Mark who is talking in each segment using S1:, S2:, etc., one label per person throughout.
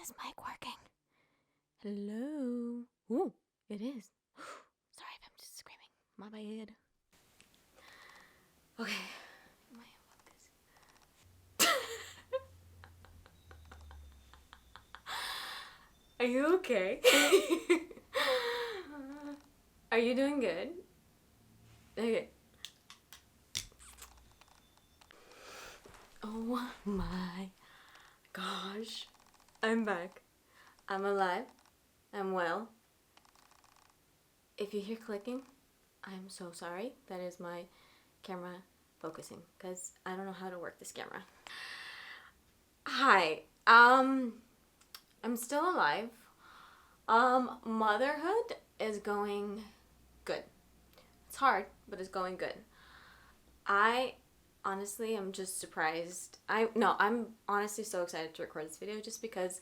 S1: this mic working? Hello? Ooh, it is. Sorry if I'm just screaming. My bad. Okay. Am I in focus? Are you okay? Are you doing good? Okay. Oh my gosh. I'm back. I'm alive. I'm well. If you hear clicking, I'm so sorry. That is my camera focusing because I don't know how to work this camera. Hi. I'm still alive. Motherhood is going good. It's hard, but it's going good. I honestly am just surprised. I'm honestly so excited to record this video just because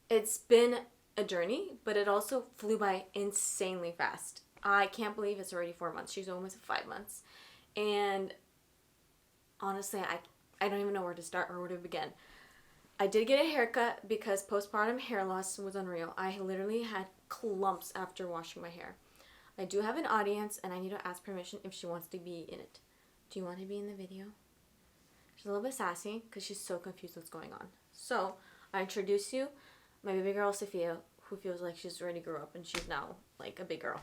S1: it's been a journey, but it also flew by insanely fast. I can't believe it's already 4 months. She's almost 5 months. And honestly, I don't even know where to start or where to begin. I did get a haircut because postpartum hair loss was unreal. I literally had clumps after washing my hair. I do have an audience and I need to ask permission if she wants to be in it. Do you want to be in the video? She's a little bit sassy because she's so confused what's going on. So, I introduce you, my baby girl Sophia, who feels like she's already grew up and she's now like a big girl.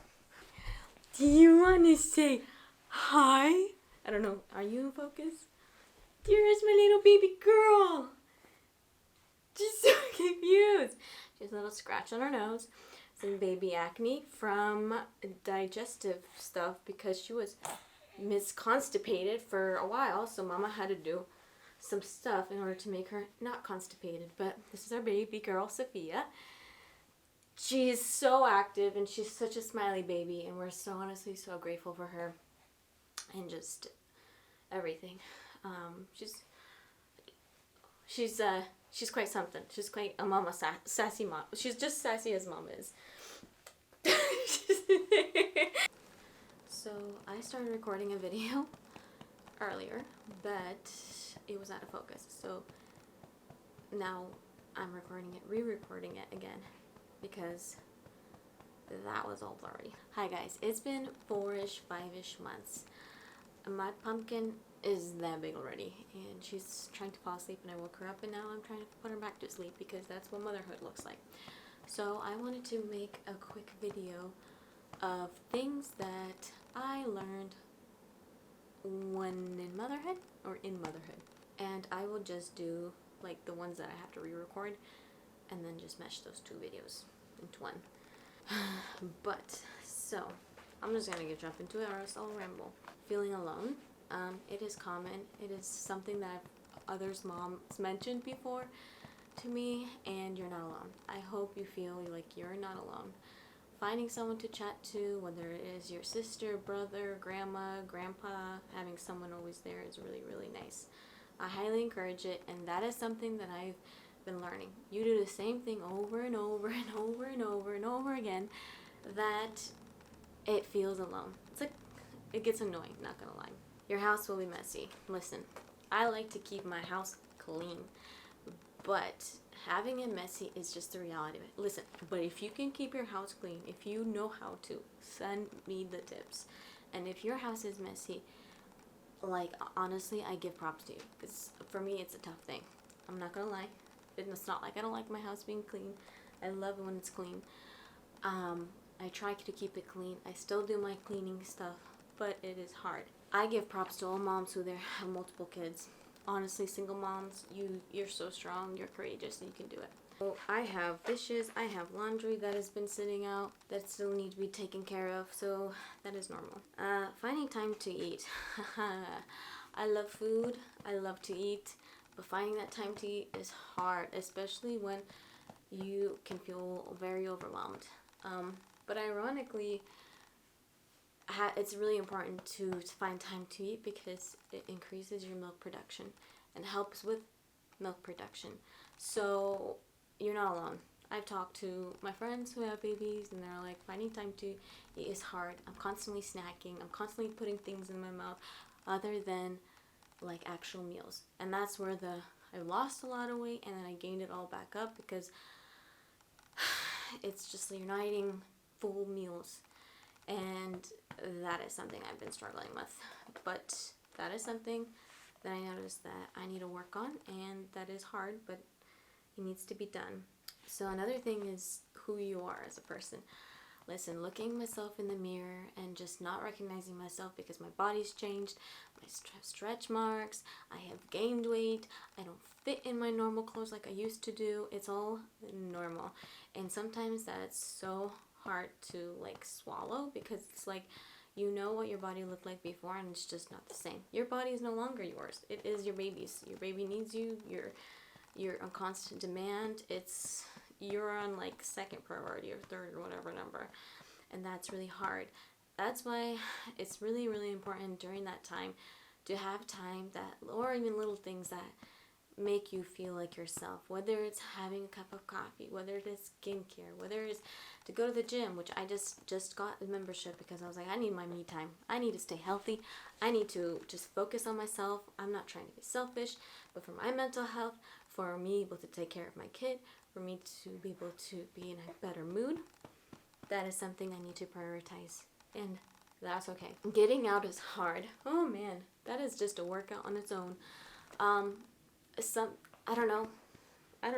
S1: Do you want to say hi? I don't know. Are you in focus? Here's my little baby girl. She's so confused. She has a little scratch on her nose. Some baby acne from digestive stuff because she was misconstipated for a while. So mama had to do some stuff in order to make her not constipated. But this is our baby girl, Sophia. She's so active and she's such a smiley baby. And we're so honestly so grateful for her. And just everything. She's quite something. She's quite a mama, sassy mom. She's just sassy as mom is. So I started recording a video earlier, but it was out of focus. So now I'm recording it, re-recording it again because that was all blurry. Hi guys, it's been 4-ish, 5-ish months. My pumpkin is that big already and she's trying to fall asleep and I woke her up and now I'm trying to put her back to sleep because that's what motherhood looks like. So I wanted to make a quick video of things that I learned when in motherhood or in motherhood, and I will just do like the ones that I have to re-record and then just mesh those two videos into one. But so I'm just gonna jump into it or else I'll ramble. Feeling alone. It is common. It is something that others' moms mentioned before to me, and you're not alone. I hope you feel like you're not alone. Finding someone to chat to, whether it is your sister, brother, grandma, grandpa, having someone always there is really, really nice. I highly encourage it, and that is something that I've been learning. You do the same thing over and over and over and over and over again, that it feels alone. It's like, it gets annoying, not gonna lie. Your house will be messy. Listen, I like to keep my house clean, but having it messy is just the reality of it. Listen, but if you can keep your house clean, if you know how to, send me the tips. And if your house is messy, like honestly, I give props to you. Because for me, it's a tough thing. I'm not gonna lie. It's not like I don't like my house being clean. I love it when it's clean. I try to keep it clean. I still do my cleaning stuff, but it is hard. I give props to all moms who have multiple kids. Honestly, single moms, you're so strong, you're courageous, and you can do it. So I have dishes, I have laundry that has been sitting out that still need to be taken care of, so that is normal. Finding time to eat. I love food, I love to eat, but finding that time to eat is hard, especially when you can feel very overwhelmed. But ironically, it's really important to find time to eat because it increases your milk production and helps with milk production. So you're not alone. I've talked to my friends who have babies and they're like, finding time to eat is hard. I'm constantly snacking. I'm constantly putting things in my mouth other than like actual meals. And that's where the I lost a lot of weight and then I gained it all back up because it's just you're not eating full meals, and that is something I've been struggling with. But that is something that I noticed that I need to work on, and that is hard, but it needs to be done. So another thing is who you are as a person. Listen, looking myself in the mirror and just not recognizing myself because my body's changed, I have stretch marks, I have gained weight, I don't fit in my normal clothes like I used to do. It's all normal. And sometimes that's so hard to swallow, because it's you know what your body looked like before and it's just not the same. Your body is no longer yours. It is your baby's. Your baby needs you. You're on constant demand. You're on second priority or third or whatever number, and that's really hard. That's why it's really, really important during that time to have time that, or even little things that make you feel like yourself, whether it's having a cup of coffee, whether it is skincare, whether it's to go to the gym, which I just got a membership because I was like, I need my me time. I need to stay healthy. I need to just focus on myself. I'm not trying to be selfish, but for my mental health, for me able to take care of my kid, for me to be able to be in a better mood, that is something I need to prioritize. And that's okay. Getting out is hard. Oh man, that is just a workout on its own. I don't know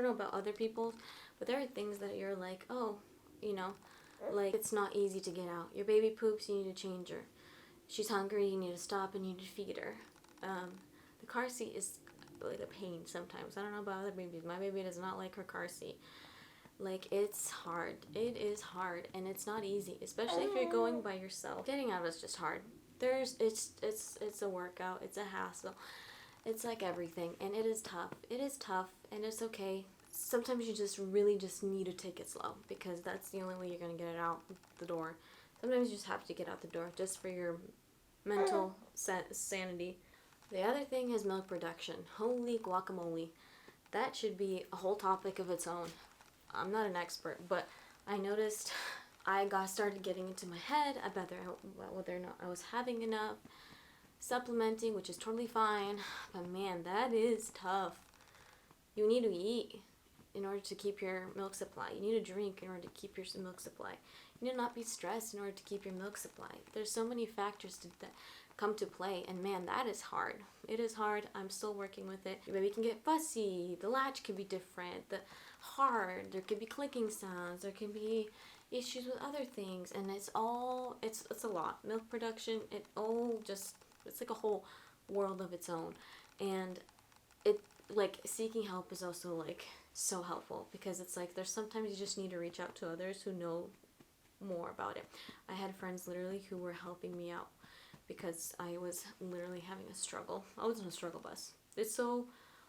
S1: about other people, but there are things that you're like, oh, it's not easy to get out. Your baby poops, you need to change her. She's hungry, you need to stop and you need to feed her. The car seat is like a pain sometimes. I don't know about other babies. My baby does not like her car seat. It's hard. It is hard, and it's not easy, especially if you're going by yourself. Getting out is just hard. It's a workout. It's a hassle. It's like everything, and it is tough. It is tough, and it's okay. Sometimes you just really just need to take it slow, because that's the only way you're going to get it out the door. Sometimes you just have to get out the door just for your mental sanity. The other thing is milk production. Holy guacamole. That should be a whole topic of its own. I'm not an expert, but I noticed I started getting into my head about whether or not I was having enough, supplementing, which is totally fine, but man, that is tough. You need to eat in order to keep your milk supply. You need to drink in order to keep your milk supply. You need to not be stressed in order to keep your milk supply. There's so many factors that come to play, and man, that is hard. It is hard. I'm still working with it. Your baby can get fussy. The latch can be different. There could be clicking sounds. There can be issues with other things, and it's a lot. Milk production, it's like a whole world of its own, and seeking help is also so helpful, because it's there's sometimes you just need to reach out to others who know more about it. I had friends literally who were helping me out because I was literally having a struggle. I was on a struggle bus. It's so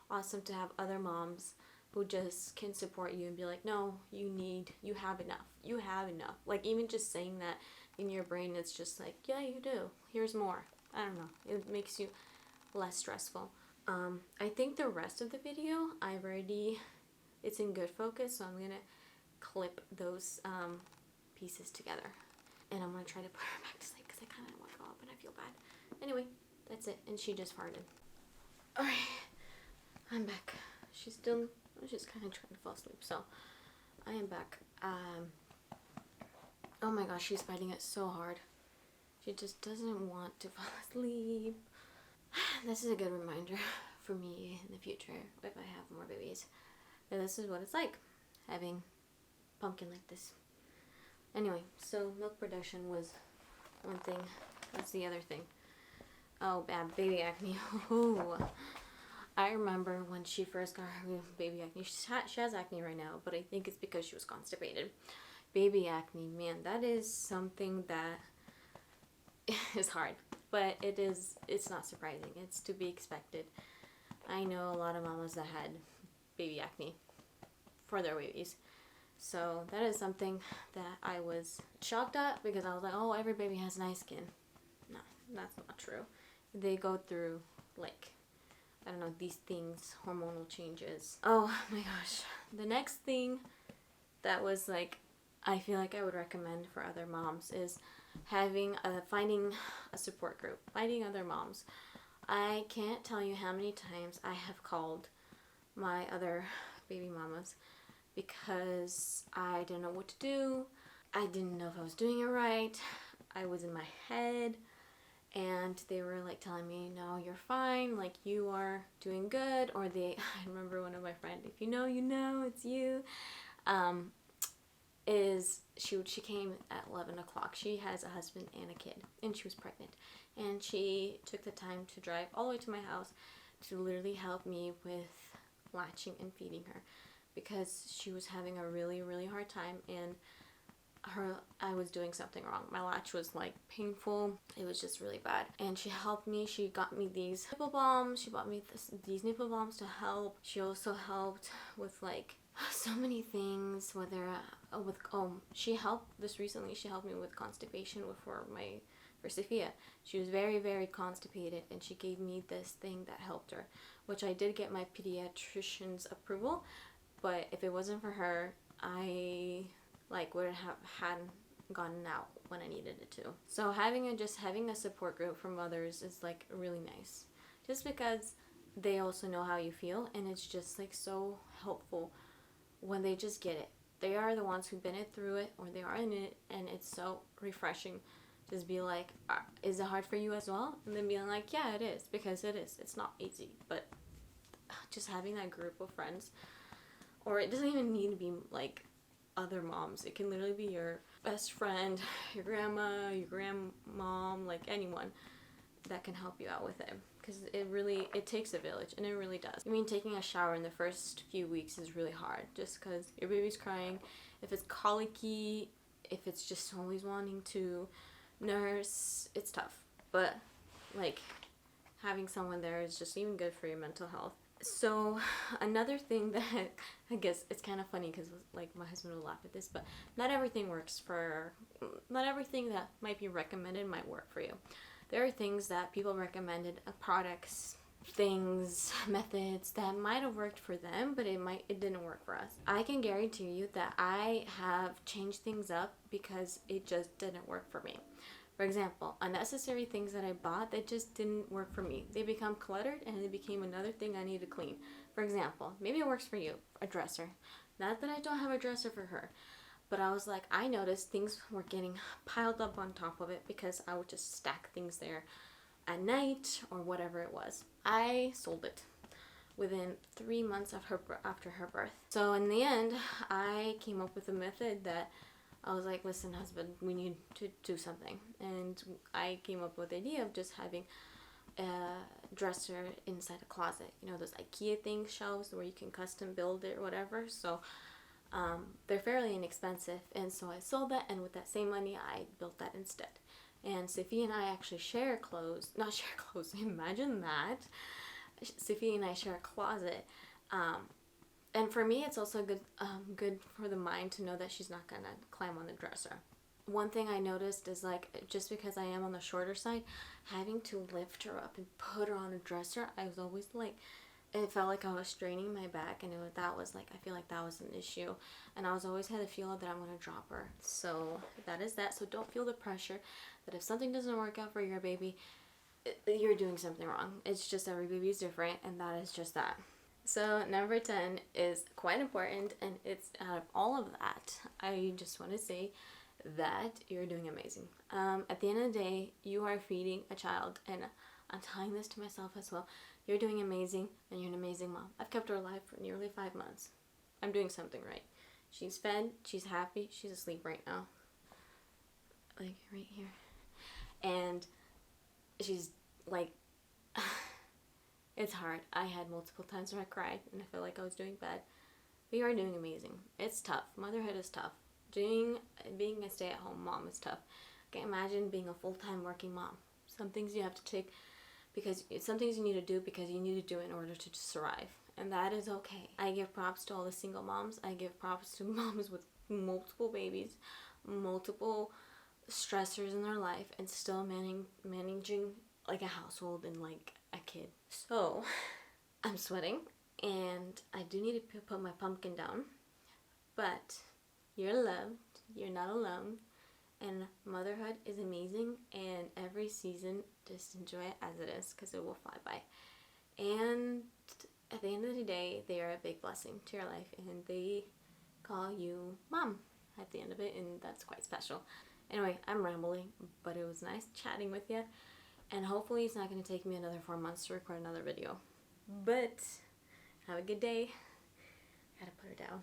S1: awesome to have other moms who just can support you and be like, no, you have enough. Even just saying that in your brain, it's just yeah, you do. Here's more. I don't know. It makes you less stressful. I think the rest of the video, it's in good focus, so I'm going to clip those pieces together. And I'm going to try to put her back to sleep because I kind of want to go up and I feel bad. Anyway, that's it. And she just farted. Alright, I'm back. She's kind of trying to fall asleep, so I am back. Oh my gosh, she's fighting it so hard. She just doesn't want to fall asleep. This is a good reminder for me in the future, if I have more babies, that this is what it's like, having pumpkin like this. Anyway, so milk production was one thing. That's the other thing. Oh, bad baby acne. Ooh. I remember when she first got her baby acne. She has acne right now, but I think it's because she was constipated. Baby acne, man, that is something that is hard. But it's not surprising. It's to be expected. I know a lot of mamas that had baby acne for their babies. So that is something that I was shocked at, because I was like, oh, every baby has nice skin. No, that's not true. They go through, I don't know, these things, hormonal changes. Oh my gosh. The next thing that was I feel like I would recommend for other moms is finding a support group, finding other moms. I can't tell you how many times I have called my other baby mamas because I didn't know what to do. I didn't know if I was doing it right. I was in my head, and they were like telling me, no, you're fine, like you are doing good. Or they, I remember one of my friends, if you know, you know, it's you. She came at 11 o'clock. She has a husband and a kid, and she was pregnant. And she took the time to drive all the way to my house to literally help me with latching and feeding her, because she was having a really, really hard time, and I was doing something wrong. My latch was like painful. It was just really bad. And she helped me. She got me these nipple balms. She bought me these nipple balms to help. She also helped with like so many things, whether she helped this recently. She helped me with constipation for Sophia. She was very, very constipated, and she gave me this thing that helped her, which I did get my pediatrician's approval. But if it wasn't for her, I wouldn't have hadn't gotten out when I needed it to. So having a support group from others is like really nice, just because they also know how you feel, and it's just like so helpful when they just get it. They are the ones who've been through it, or they are in it, and it's so refreshing. Just be like, is it hard for you as well? And then being like, yeah, it is, because it is. It's not easy, but just having that group of friends, or it doesn't even need to be like other moms. It can literally be your best friend, your grandma, your grandmom, like anyone that can help you out with it. Because it takes a village, and it really does. I mean, taking a shower in the first few weeks is really hard, just because your baby's crying. If it's colicky, if it's just always wanting to nurse, it's tough. But like, having someone there is just even good for your mental health. So another thing that I guess it's kind of funny, because like my husband will laugh at this, but not everything that might be recommended might work for you. There are things that people recommended, products, things, methods that might have worked for them, but it didn't work for us. I can guarantee you that I have changed things up because it just didn't work for me. For example, unnecessary things that I bought that just didn't work for me. They become cluttered, and it became another thing I need to clean. For example, maybe it works for you, a dresser. Not that I don't have a dresser for her, but I was like, I noticed things were getting piled up on top of it because I would just stack things there at night or whatever it was. I sold it within 3 months after her birth. So in the end, I came up with a method that I was like, listen, husband, we need to do something. And I came up with the idea of just having a dresser inside a closet. You know, those IKEA things, shelves where you can custom build it or whatever. So they're fairly inexpensive. And so I sold that, and with that same money, I built that instead. And Sophie and I actually share clothes. Not share clothes, imagine that. Sophie and I share a closet. And for me, it's also good for the mind to know that she's not gonna climb on the dresser. One thing I noticed is, like, just because I am on the shorter side, having to lift her up and put her on a dresser, I was always like, it felt like I was straining my back, and I feel like that was an issue. And I always had the feel that I'm gonna drop her. So that is that. So don't feel the pressure that if something doesn't work out for your baby, you're doing something wrong. It's just every baby is different, and that is just that. So number 10 is quite important, and it's out of all of that, I just want to say that you're doing amazing. At the end of the day, you are feeding a child, and I'm telling this to myself as well. You're doing amazing, and you're an amazing mom. I've kept her alive for nearly 5 months. I'm doing something right. She's fed, she's happy, she's asleep right now. Like right here. And she's like... It's hard. I had multiple times where I cried, and I felt like I was doing bad. But you are doing amazing. It's tough. Motherhood is tough. Being a stay-at-home mom is tough. I can't imagine being a full-time working mom. Some things you have to take because some things you need to do because you need to do it in order to survive. And that is okay. I give props to all the single moms. I give props to moms with multiple babies, multiple stressors in their life, and still managing like a household and like a kid. So I'm sweating, and I do need to put my pumpkin down, but you're loved, you're not alone, and motherhood is amazing, and every season just enjoy it as it is, because it will fly by. And at the end of the day, they are a big blessing to your life, and they call you mom at the end of it, and that's quite special. Anyway, I'm rambling, but it was nice chatting with you, and hopefully it's not going to take me another 4 months to record another video. But have a good day. Gotta put her down.